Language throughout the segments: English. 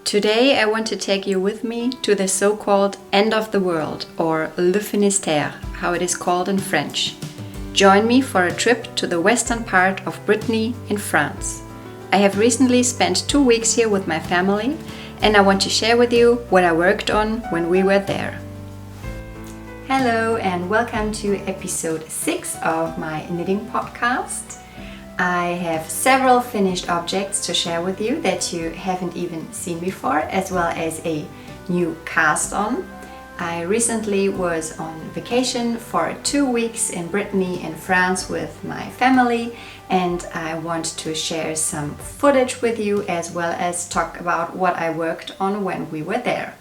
Today I want to take you with me to the so-called end of the world, or Le Finistère, how it is called in French. Join me for a trip to the western part of Brittany in France. I have recently spent 2 weeks here with my family, and I want to share with you what I worked on when we were there. Hello and welcome to episode 6 of my knitting podcast. I have several finished objects to share with you that you haven't even seen before, as well as a new cast on. I recently was on vacation for 2 weeks in Brittany in France with my family, and I want to share some footage with you as well as talk about what I worked on when we were there.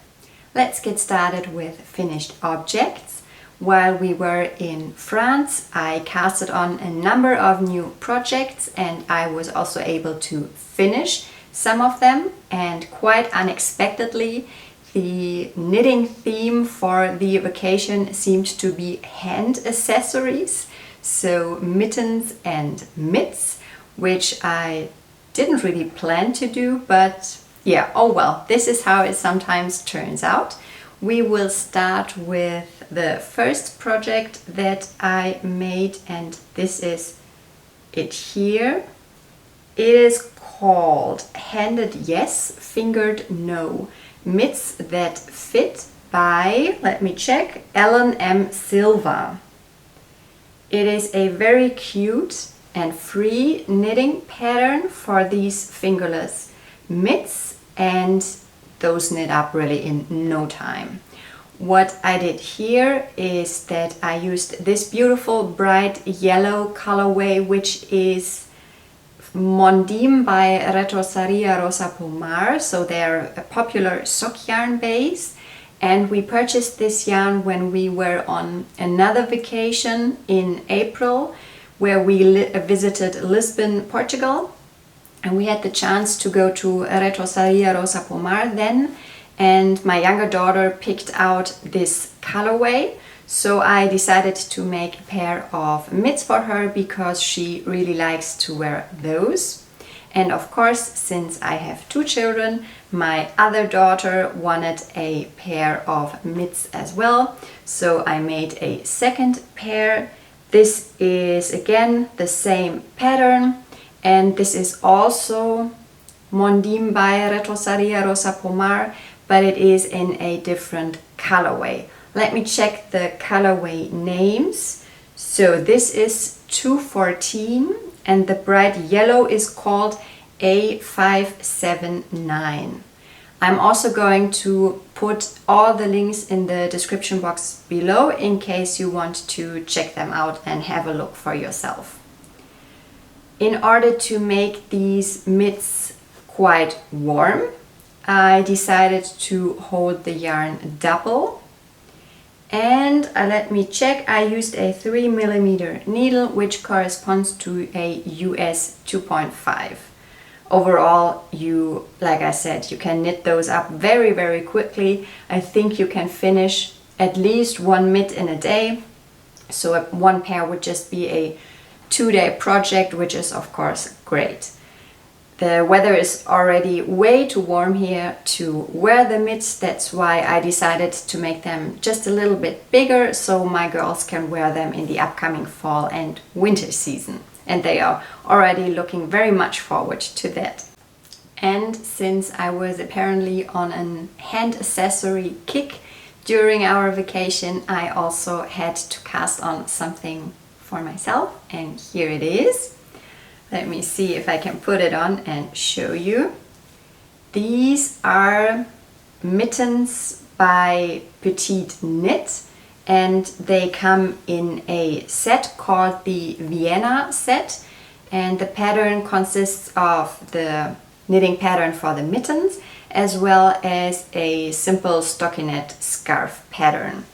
Let's get started with finished objects. While we were in France, I casted on a number of new projects, and I was also able to finish some of them, and quite unexpectedly the knitting theme for the vacation seemed to be hand accessories, so mittens and mitts, which I didn't really plan to do, but yeah, oh well, this is how it sometimes turns out. We will start with the first project that I made, and this is it here. It is called Handed Yes, Fingered No, Mitts That Fit by, let me check, Ellen M. Silva. It is a very cute and free knitting pattern for these fingerless mitts, and those knit up really in no time. What I did here is that I used this beautiful bright yellow colorway, which is Mondim by Retrosaria Rosa Pomar, so they're a popular sock yarn base, and we purchased this yarn when we were on another vacation in April where we visited Lisbon, Portugal. And we had the chance to go to Retrosaria Rosa Pomar then, and my younger daughter picked out this colorway, so I decided to make a pair of mitts for her because she really likes to wear those. And of course, since I have 2 children, my other daughter wanted a pair of mitts as well, so I made a second pair. This is again the same pattern, and this is also Mondim by Retrosaria Rosa Pomar, but it is in a different colorway. Let me check the colorway names. So this is 214, and the bright yellow is called A579. I'm also going to put all the links in the description box below in case you want to check them out and have a look for yourself. In order to make these mitts quite warm, I decided to hold the yarn double. And let me check, I used a 3mm needle, which corresponds to a US 2.5. Overall, like I said, you can knit those up very, very quickly. I think you can finish at least 1 mitt in a day. So one pair would just be a 2-day project, which is of course great. The weather is already way too warm here to wear the mitts. That's why I decided to make them just a little bit bigger so my girls can wear them in the upcoming fall and winter season. And they are already looking very much forward to that. And since I was apparently on a hand accessory kick during our vacation, I also had to cast on something for myself, and here it is. Let me see if I can put it on and show you. These are mittens by Petite Knit, and they come in a set called the Vienna Set, and the pattern consists of the knitting pattern for the mittens as well as a simple stockinette scarf pattern.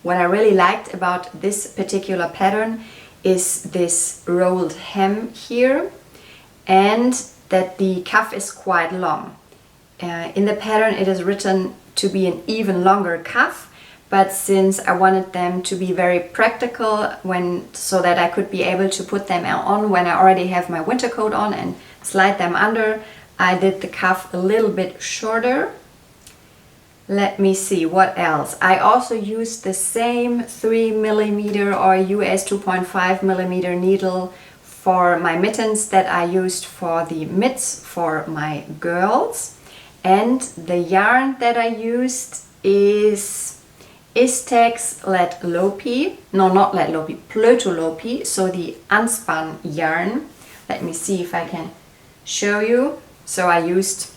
What I really liked about this particular pattern is this rolled hem here, and that the cuff is quite long. In the pattern it is written to be an even longer cuff, but since I wanted them to be very practical so that I could be able to put them on when I already have my winter coat on and slide them under, I did the cuff a little bit shorter. Let me see what else. I also used the same 3mm or US 2.5mm needle for my mittens that I used for the mitts for my girls. And the yarn that I used is Istex Let Lopi. No, not Let Lopi, Plötulopi. So the unspun yarn. Let me see if I can show you. So I used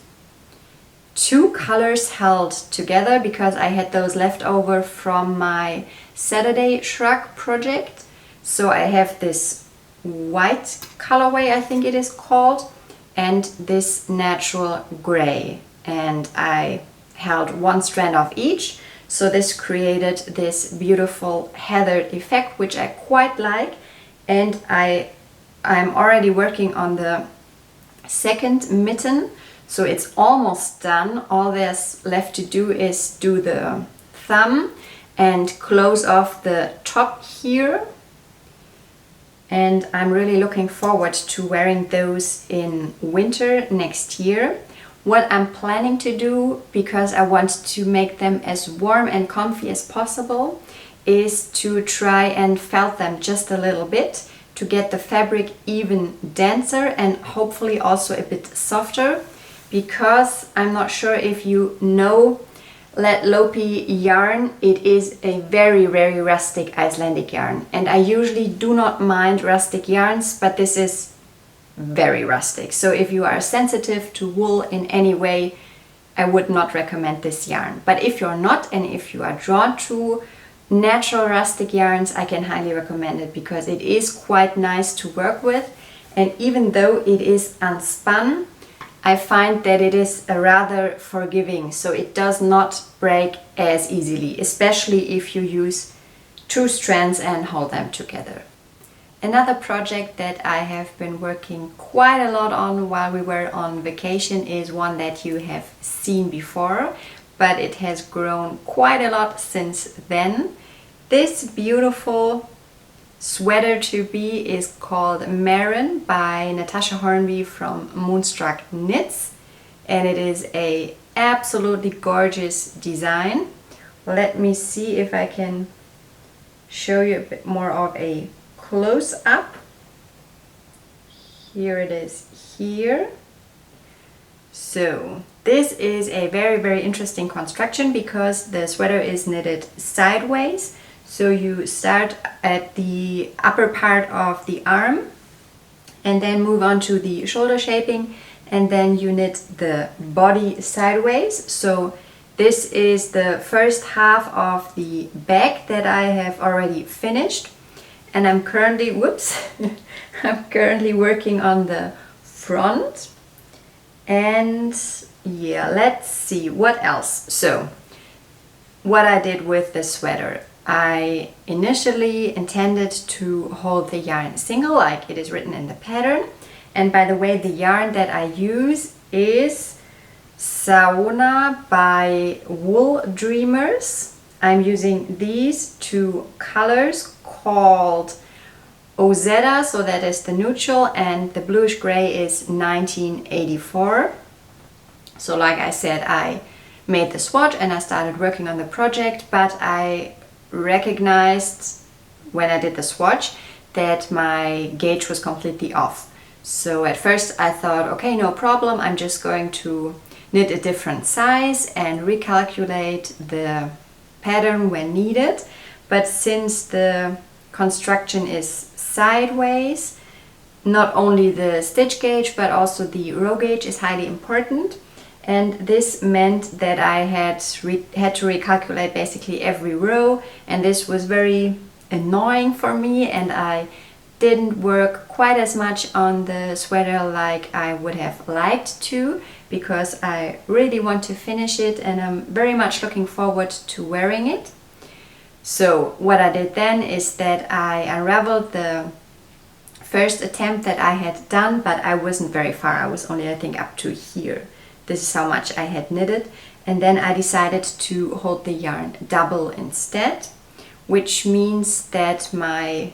2 colors held together because I had those left over from my Saturday shrug project. So I have this white colorway, I think it is called, and this natural gray. And I held 1 strand of each. So this created this beautiful heathered effect, which I quite like. And I'm already working on the second mitten. So it's almost done. All there's left to do is do the thumb and close off the top here. And I'm really looking forward to wearing those in winter next year. What I'm planning to do, because I want to make them as warm and comfy as possible, is to try and felt them just a little bit to get the fabric even denser and hopefully also a bit softer. Because I'm not sure if you know Let Lopi yarn, it is a very, very rustic Icelandic yarn. And I usually do not mind rustic yarns, but this is very rustic. So if you are sensitive to wool in any way, I would not recommend this yarn. But if you're not, and if you are drawn to natural rustic yarns, I can highly recommend it because it is quite nice to work with. And even though it is unspun, I find that it is a rather forgiving, so it does not break as easily, especially if you use 2 strands and hold them together. Another project that I have been working quite a lot on while we were on vacation is one that you have seen before, but it has grown quite a lot since then. This beautiful sweater to be is called Maeron by Natasha Hornby from Moonstruck Knits, and it is a absolutely gorgeous design. Let me see if I can show you a bit more of a close-up. Here it is here. So this is a very, very interesting construction because the sweater is knitted sideways. So you start at the upper part of the arm and then move on to the shoulder shaping, and then you knit the body sideways. So this is the first half of the back that I have already finished, and I'm currently, I'm currently working on the front. And yeah, let's see what else. So what I did with the sweater. I initially intended to hold the yarn single like it is written in the pattern. And by the way, the yarn that I use is Saona by Wool Dreamers. I'm using these 2 colors called Ozeda, so that is the neutral, and the bluish gray is 1984. So like I said, I made the swatch and I started working on the project, but I recognized when I did the swatch that my gauge was completely off. So at first I thought, okay, no problem, I'm just going to knit a different size and recalculate the pattern when needed. But since the construction is sideways, not only the stitch gauge but also the row gauge is highly important. And this meant that I had to recalculate basically every row, and this was very annoying for me, and I didn't work quite as much on the sweater like I would have liked to, because I really want to finish it and I'm very much looking forward to wearing it. So what I did then is that I unraveled the first attempt that I had done, but I wasn't very far. I was only, I think, up to here. This is how much I had knitted, and then I decided to hold the yarn double instead, which means that my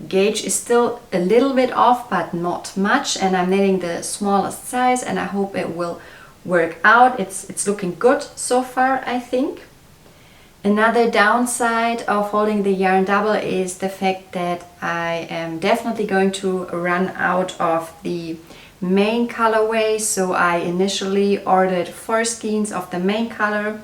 gauge is still a little bit off, but not much, and I'm knitting the smallest size, and I hope it will work out. It's looking good so far, I think. Another downside of holding the yarn double is the fact that I am definitely going to run out of the main colorway. So I initially ordered 4 skeins of the main color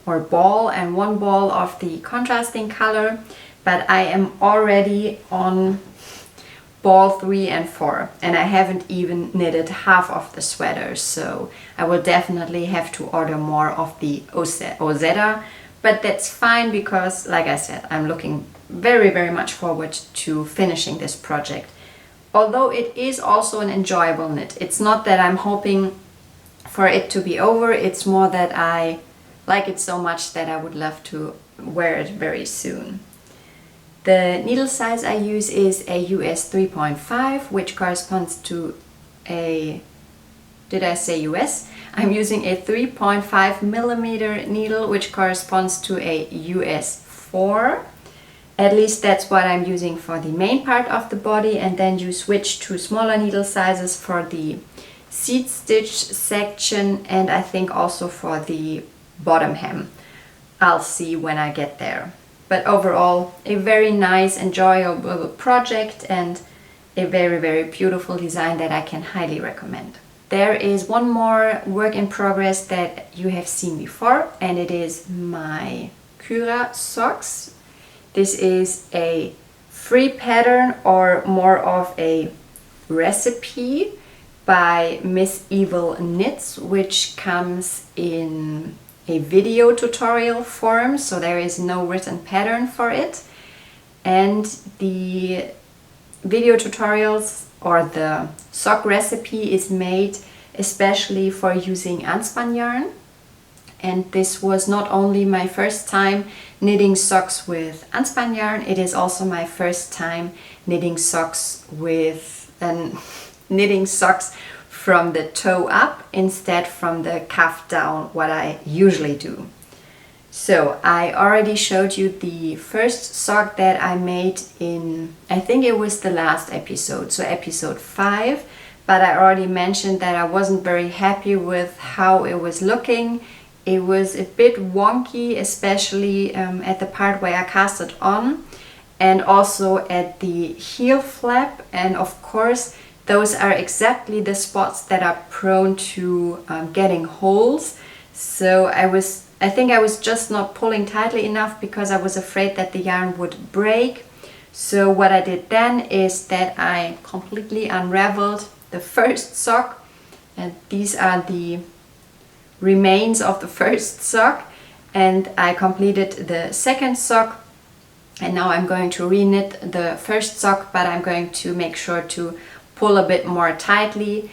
or ball, and 1 ball of the contrasting color, but I am already on ball 3 and 4, and I haven't even knitted half of the sweater, so I will definitely have to order more of the Ozetta, but that's fine because, like I said, I'm looking very much forward to finishing this project. Although it is also an enjoyable knit. It's not that I'm hoping for it to be over, it's more that I like it so much that I would love to wear it very soon. The needle size I use is a US 3.5, which corresponds to a, did I say US? I'm using a 3.5 millimeter needle, which corresponds to a US 4. At least that's what I'm using for the main part of the body, and then you switch to smaller needle sizes for the seat stitch section, and I think also for the bottom hem. I'll see when I get there. But overall, a very nice, enjoyable project and a very beautiful design that I can highly recommend. There is one more work in progress that you have seen before, and it is my Kura Socks. This is a free pattern, or more of a recipe, by Miss Evil Knits, which comes in a video tutorial form, so there is no written pattern for it. And the video tutorials, or the sock recipe, is made especially for using unspun yarn. And this was not only my first time knitting socks with unspun yarn, it is also my first time knitting socks with knitting socks from the toe up instead from the cuff down, what I usually do. So I already showed you the first sock that I made in, I think it was the last episode, so episode 5, but I already mentioned that I wasn't very happy with how it was looking. It was a bit wonky, especially at the part where I cast it on, and also at the heel flap, and of course those are exactly the spots that are prone to getting holes. So I think I was just not pulling tightly enough because I was afraid that the yarn would break. So what I did then is that I completely unraveled the first sock, and these are the remains of the first sock, and I completed the second sock, and now I'm going to re-knit the first sock, but I'm going to make sure to pull a bit more tightly,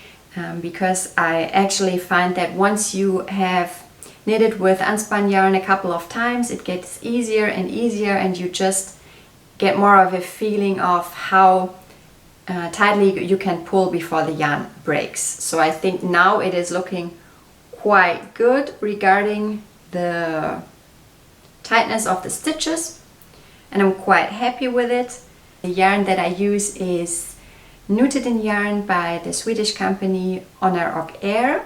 because I actually find that once you have knitted with unspun yarn a couple of times, it gets easier and easier, and you just get more of a feeling of how tightly you can pull before the yarn breaks. So I think now it is looking quite good regarding the tightness of the stitches, and I'm quite happy with it. The yarn that I use is Knitted in yarn by the Swedish company Honor och Air,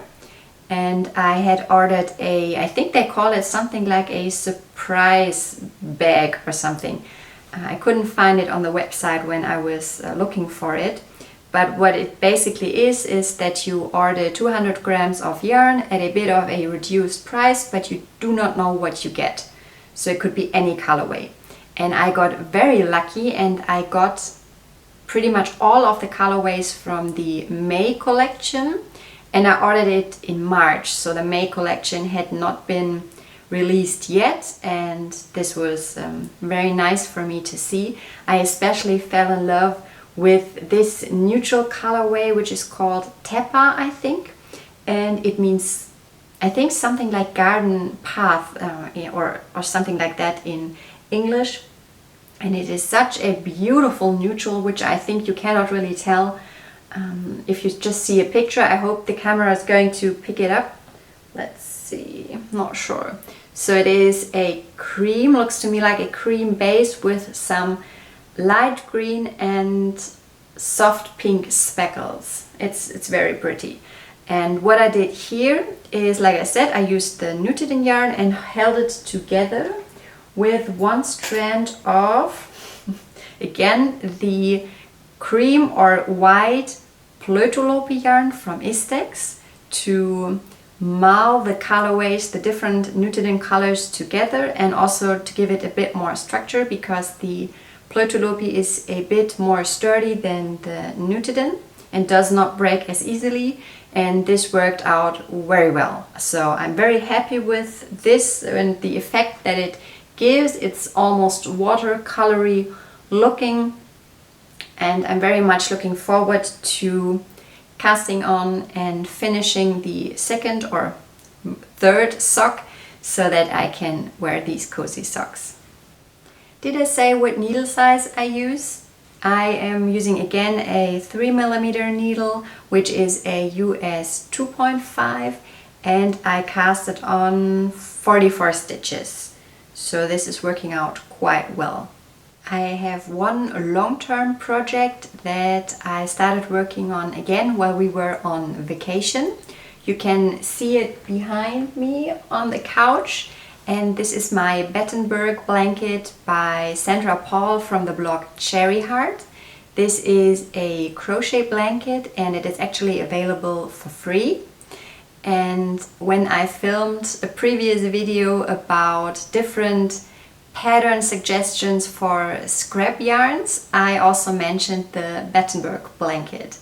and I had ordered I think they call it something like a surprise bag or something. I couldn't find it on the website when I was looking for it, but what it basically is that you order 200 grams of yarn at a bit of a reduced price, but you do not know what you get. So it could be any colorway. And I got very lucky, and I got pretty much all of the colorways from the May collection, and I ordered it in March, so the May collection had not been released yet, and this was very nice for me to see. I especially fell in love with this neutral colorway, which is called Teppa, I think, and it means, I think, something like garden path, or something like that in English. And it is such a beautiful neutral, which I think you cannot really tell if you just see a picture. I hope the camera is going to pick it up. Let's see, not sure. So it is a cream, looks to me like a cream base with some light green and soft pink speckles. It's very pretty. And what I did here is, like I said, I used the Nutiden yarn and held it together with one strand of, again, the cream or white Plötulopi yarn from Istex to mull the colorways, the different Nutiden colors together, and also to give it a bit more structure, because the Plötulopi is a bit more sturdy than the Nutiden and does not break as easily, and this worked out very well. So I'm very happy with this and the effect that it gives. It's almost watercolory looking, and I'm very much looking forward to casting on and finishing the second or third sock so that I can wear these cozy socks. Did I say what needle size I use? I am using again a 3mm needle, which is a US 2.5, and I cast it on 44 stitches. So this is working out quite well. I have one long-term project that I started working on again while we were on vacation. You can see it behind me on the couch, and this is my Battenberg Blanket by Sandra Paul from the blog Cherry Heart. This is a crochet blanket and it is actually available for free. And when I filmed a previous video about different pattern suggestions for scrap yarns, I also mentioned the Battenberg Blanket,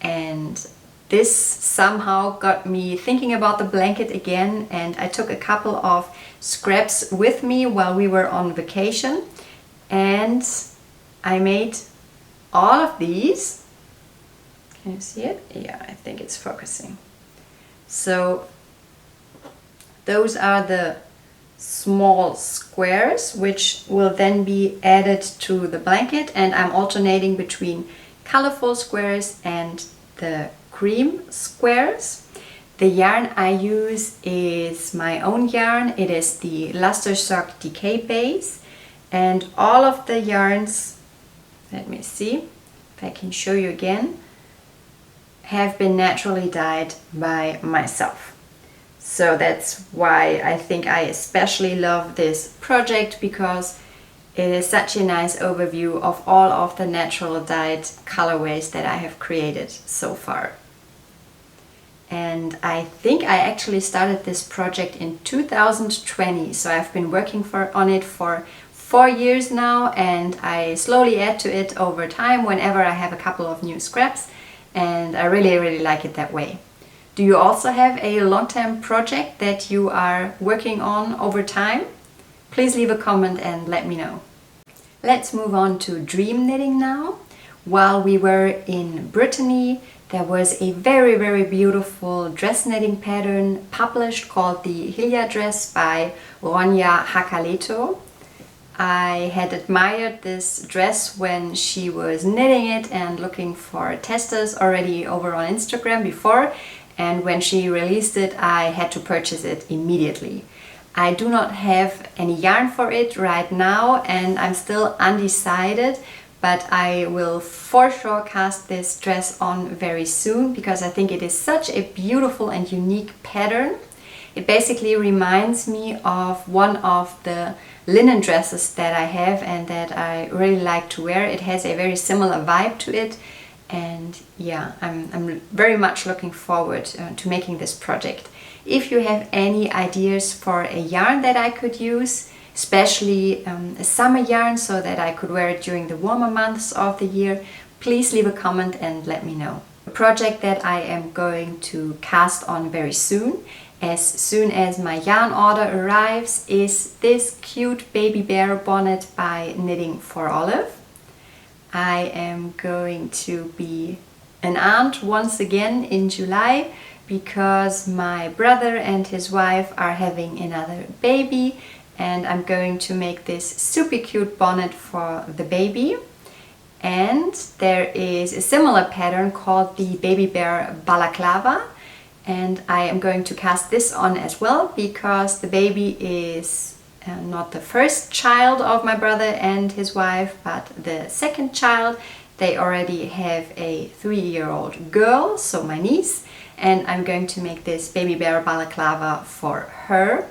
and this somehow got me thinking about the blanket again, and I took a couple of scraps with me while we were on vacation, and I made all of these. Can you see it? Yeah, I think it's focusing. So those are the small squares which will then be added to the blanket, and I'm alternating between colorful squares and the cream squares. The yarn I use is my own yarn. It is the Luster Sock Decay Base, and all of the yarns, let me see if I can show you again, have been naturally dyed by myself. So that's why I think I especially love this project, because it is such a nice overview of all of the natural dyed colorways that I have created so far. And I think I actually started this project in 2020, so I've been working on it for 4 years now, and I slowly add to it over time whenever I have a couple of new scraps, and I really like it that way. Do you also have a long-term project that you are working on over time? Please leave a comment and let me know. Let's move on to dream knitting now. While we were in Brittany, there was a very beautiful dress knitting pattern published called the Hilja Dress by Ronja Hakaleto. I had admired this dress when she was knitting it and looking for testers already over on Instagram before, and when she released it I had to purchase it immediately. I do not have any yarn for it right now and I'm still undecided, but I will for sure cast this dress on very soon because I think it is such a beautiful and unique pattern. It basically reminds me of one of the linen dresses that I have and that I really like to wear. It has a very similar vibe to it, and yeah, I'm very much looking forward to making this project. If you have any ideas for a yarn that I could use, especially a summer yarn so that I could wear it during the warmer months of the year, please leave a comment and let me know. A project that I am going to cast on very soon as my yarn order arrives, is this cute baby bear bonnet by Knitting for Olive. I am going to be an aunt once again in July because my brother and his wife are having another baby, and I'm going to make this super cute bonnet for the baby. And there is a similar pattern called the Baby Bear Balaclava, and I am going to cast this on as well because the baby is not the first child of my brother and his wife, but the second child. They already have a 3-year-old girl, so my niece, and I'm going to make this baby bear balaclava for her.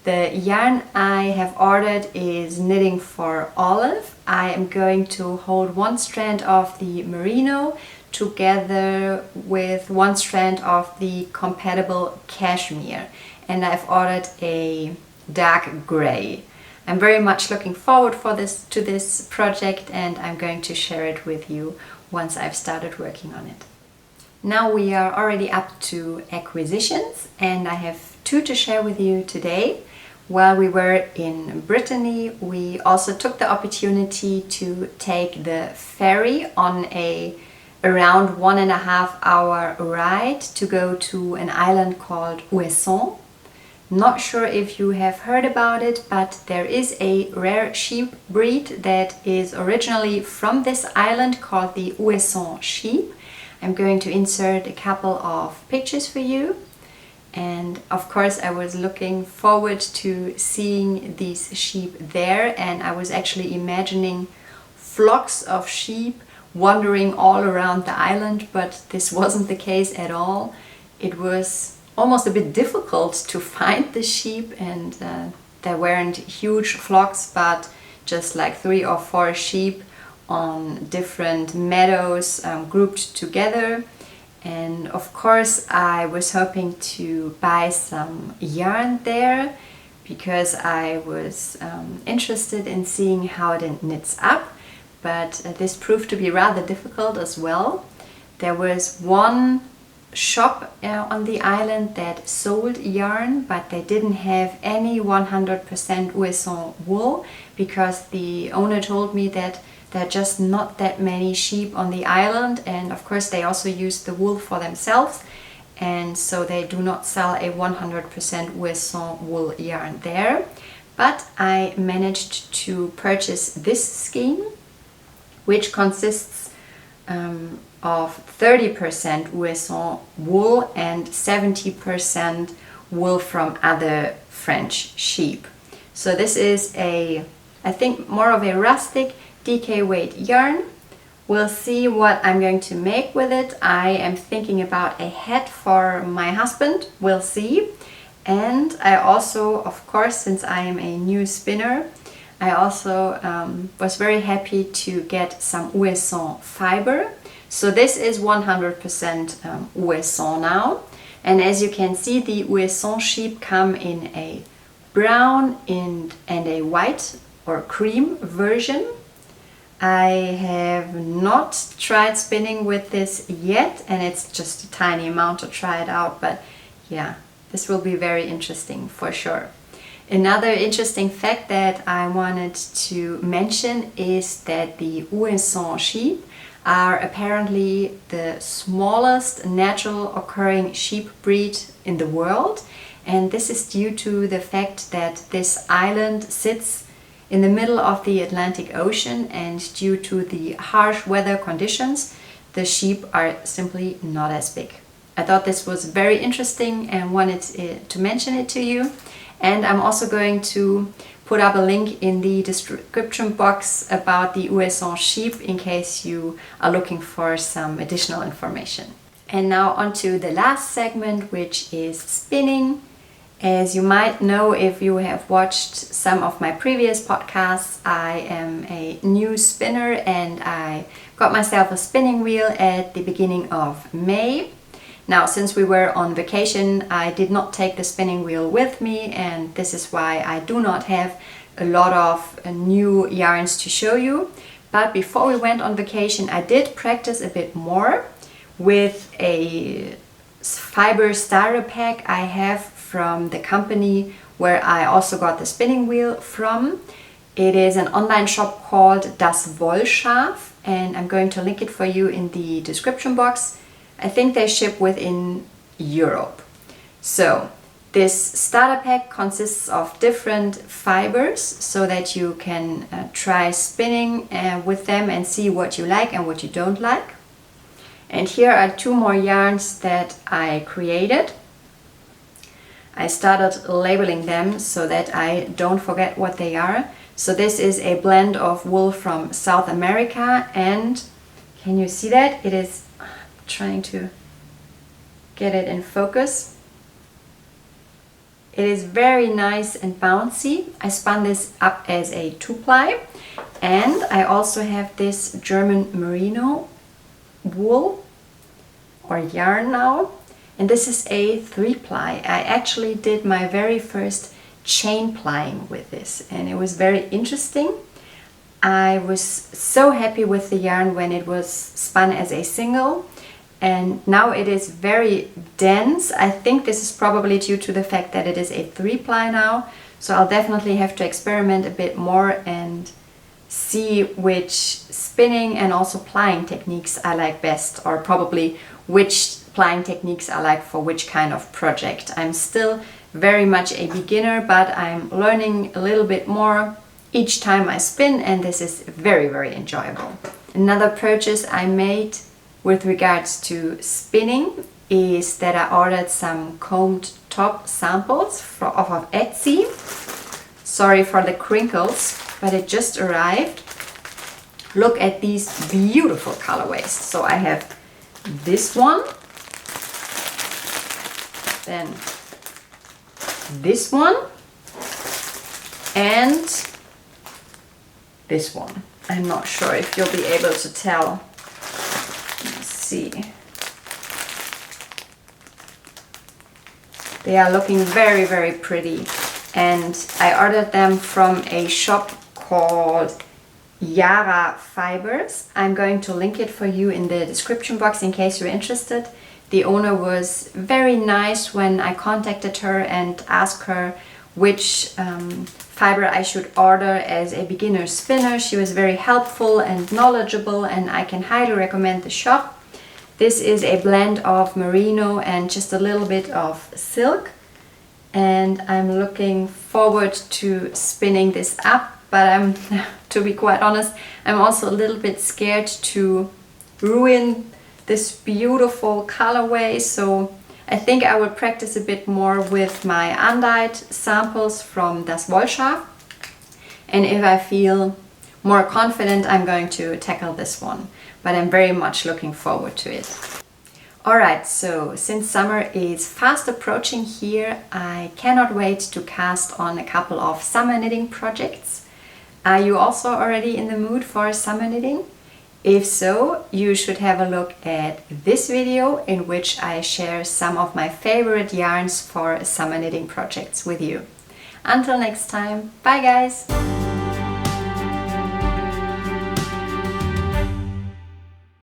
The yarn I have ordered is knitting for olive. I am going to hold one strand of the merino together with one strand of the compatible cashmere, and I've ordered a dark gray. I'm very much looking forward to this project, and I'm going to share it with you once I've started working on it. Now we are already up to acquisitions, and I have 2 to share with you today. While we were in Brittany, we also took the opportunity to take the ferry on a around 1.5 hour ride to go to an island called Ouessant. Not sure if you have heard about it, but there is a rare sheep breed that is originally from this island called the Ouessant sheep. I'm going to insert a couple of pictures for you. And of course I was looking forward to seeing these sheep there, and I was actually imagining flocks of sheep wandering all around the island, but this wasn't the case at all. It was almost a bit difficult to find the sheep, and there weren't huge flocks, but just like 3 or 4 sheep on different meadows grouped together. And of course I was hoping to buy some yarn there because I was interested in seeing how it knits up, but this proved to be rather difficult as well. There was one shop on the island that sold yarn, but they didn't have any 100% Ouessant wool, because the owner told me that there are just not that many sheep on the island, and of course they also use the wool for themselves, and so they do not sell a 100% Ouessant wool yarn there. But I managed to purchase this skein, which consists of 30% Ouessant wool and 70% wool from other French sheep. So this is I think more of a rustic DK weight yarn. We'll see what I'm going to make with it. I am thinking about a hat for my husband, we'll see. And I also, of course, since I am a new spinner, I also was very happy to get some Ouessant fiber. So this is 100% Ouessant now. And as you can see, the Ouessant sheep come in a brown and a white or cream version. I have not tried spinning with this yet, and it's just a tiny amount to try it out, but yeah, this will be very interesting for sure. Another interesting fact that I wanted to mention is that the Ouessant sheep are apparently the smallest natural occurring sheep breed in the world, and this is due to the fact that this island sits in the middle of the Atlantic Ocean, and due to the harsh weather conditions, the sheep are simply not as big. I thought this was very interesting and wanted to mention it to you. And I'm also going to put up a link in the description box about the Ouessant sheep in case you are looking for some additional information. And now on to the last segment, which is spinning. As you might know if you have watched some of my previous podcasts, I am a new spinner and I got myself a spinning wheel at the beginning of May. Now, since we were on vacation, I did not take the spinning wheel with me, and this is why I do not have a lot of new yarns to show you. But before we went on vacation, I did practice a bit more with a fiber starter pack I have from the company where I also got the spinning wheel from. It is an online shop called Das Wollschaf, and I'm going to link it for you in the description box. I think they ship within Europe. So this starter pack consists of different fibers so that you can try spinning with them and see what you like and what you don't like. And here are 2 more yarns that I created. I started labeling them so that I don't forget what they are. So this is a blend of wool from South America, and can you see that? It is, I'm trying to get it in focus. It is very nice and bouncy. I spun this up as a 2-ply, and I also have this German merino wool or yarn now, and this is a 3-ply. I actually did my very first chain plying with this, and it was very interesting. I was so happy with the yarn when it was spun as a single, and now it is very dense. I think this is probably due to the fact that it is a 3-ply now, so I'll definitely have to experiment a bit more and see which spinning and also plying techniques I like best, or probably which plying techniques I like for which kind of project. I'm still very much a beginner, but I'm learning a little bit more each time I spin, and this is very, very enjoyable. Another purchase I made with regards to spinning is that I ordered some combed top samples off of Etsy. Sorry for the crinkles, but it just arrived. Look at these beautiful colorways. So I have this one, then this one, and this one. I'm not sure if you'll be able to tell. Let's see. They are looking very, very pretty, and I ordered them from a shop called Yara Fibers. I'm going to link it for you in the description box in case you're interested. The owner was very nice when I contacted her and asked her which fiber I should order as a beginner spinner. She was very helpful and knowledgeable, and I can highly recommend the shop. This is a blend of merino and just a little bit of silk, and I'm looking forward to spinning this up, but to be quite honest, I'm also a little bit scared to ruin this beautiful colorway, so I think I will practice a bit more with my undyed samples from Das Wollschaf, and if I feel more confident, I'm going to tackle this one, but I'm very much looking forward to it. Alright, so since summer is fast approaching here, I cannot wait to cast on a couple of summer knitting projects. Are you also already in the mood for summer knitting? If so, you should have a look at this video in which I share some of my favorite yarns for summer knitting projects with you. Until next time, bye guys!